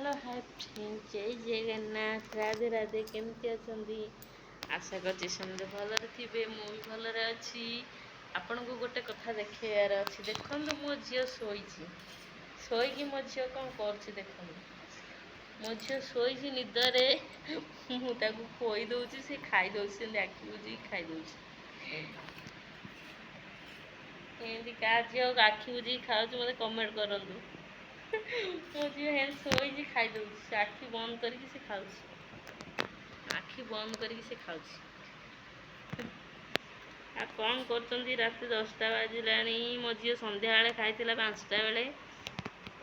Hello hi friend जय जगन्नाथ राधे राधे केमती अछंती आशा करछि समझे भलरे थिबे मु भी भलरे अछि आपण को गोटे कथा देखेयार अछि देखंतु मो झियो सोईकी मो झियो कोन करछि देखंतु मो झियो सोईची निदरे मु ताकू खोई दउछि से खाई दउछि से आखि बुजी खाई दउछि एंदी का झियो आखि बुजी खाउछि मते कमेंट करंतु मो झियो हे सोईची खाई दउछि आखि बंद करके से खाउछि आखि बंद करके से खाउछि आ कौन करछंती रात 10टा बाजिलानी मो झियो संध्या बेले खाइतिला 5टा बेले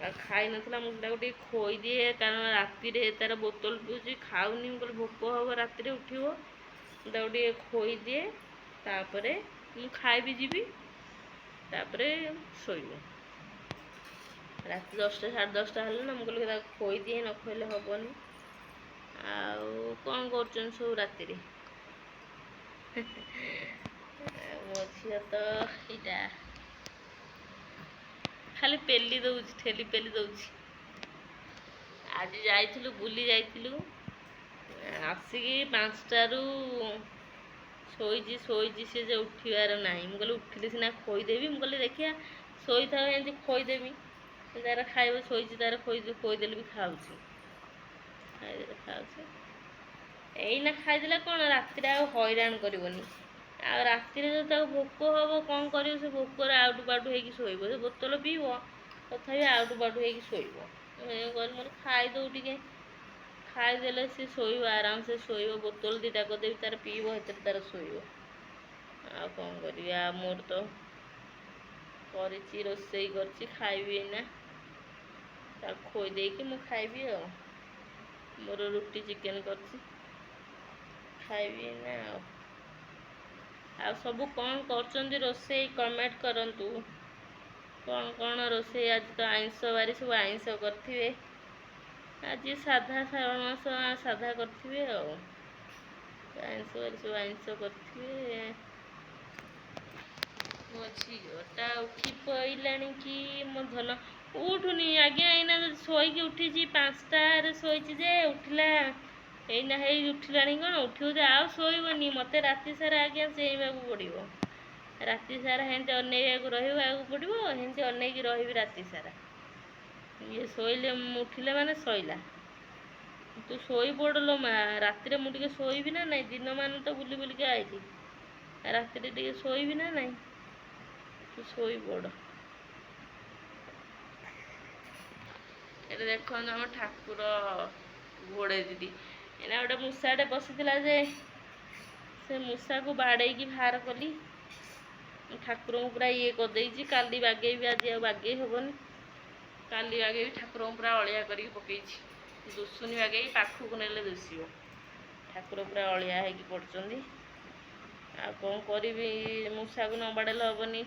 आ खाई नथला मु ताको खोई दिए कारण राति रे तार बोतल पिउछि खाउनी मु भोक हबो राति रे उठिबो ताको खोई दिए तापरे मु खाई भी जीबी तापरे सोइबो रात 10टा 10:30 हेले ना मुझे लगे खोई दिए न खोले हेनी आउ कौन कर सब राति मो झील तो यहाँ खाली पेली दौर ठेली पेली दौर आज जाइलु बुली जाइलु आसिकी 5टारू शोची सी जे उठार ना मुझे उठिले सीना खोईदेवी मुझे देखिया शोई था एमती खोईदेवी तार खाइब शोची तार खोईदेले भी खाऊँगी खाईदेले खाऊँ एईना खाईदेला कौन राति हैरान करनी आ राति जो भोक हम कौन कर भोकर आउटू पाउटू हो शोब से बोतल पीब तथा आउटू पाउटू हो शोब मोर खाईदे टे खाईदेले सी शोब आराम से शोब बोतल 2टा करदेवी तार पीब से तार शोब आ कौन कर मोर तो करी रोसई कर खाइबी ना खोई देकी मु खाइबी मोर रुटी चिकेन कर खाइबी ना आ सब कौन कर रोसई कमेंट करंतु कौन कौन रोसई आज तो आइंस बारी सब आइंस करथिबे आज साधा श्रावण मास साधा करथिबे आइंस बारी सब आइंस करथिबे मो झीलटा उठी पइलानी कि मो धन उठुनी आज्ञा एना शोईकी उठी 5टारे शोची जे उठिला एना हे उठिला कौन उठिबे आ शोबनी मत राति सारा आज्ञा चेईबा पड़ो राति सारा हेंती अनेक रहा पड़ो हेंती अनेक रही राति सारा ये शोले उठिले माने सैला तू शोई पड़लो मा राति मुझे शोबी ना नहीं दिन मान तो बुली बुलिक आईली राति टे शोबी ना नहीं तू शोई पड़ ये देख आम ठाकुर घोड़े दीदी एना गोटे मूषाटे बसीला जे से मूषा को बाड़े बाहर कली ठाकुर को पूरा ये करदे काली बागेबी आज बागे हेनी काली बागेबी ठाकुर को पूरा अलिया कर पकई दुसुनी बागे पाखक नेले दुषब ठाकुर पूरा अलिया हो पड़े आ कौन करी मूषा को न बाड़ेल हेनी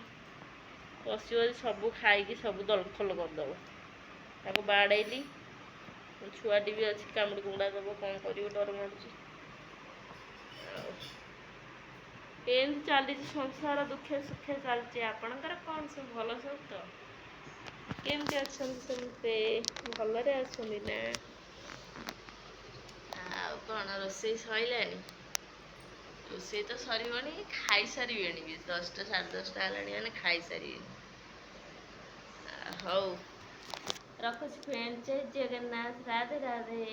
पशु सब खाई सब दलखल करदब ताको बाड़ेली छुआटी भी अच्छी कामुड़ी कुमुड़ा दब कौन कर डर मारूँ एमती चली संसार दुखे सुखे चलती आपणकर कौन सब भल सब तो केमती अच्छा समस्ते भलरे अच्छी ना कौन रोसई सैलानी रोसई तो सरबनी खाई सारे भी 10टा 10:30 है मैंने खाई सारे हौ रखुच फ्रेंड जय जगन्नाथ राधे राधे।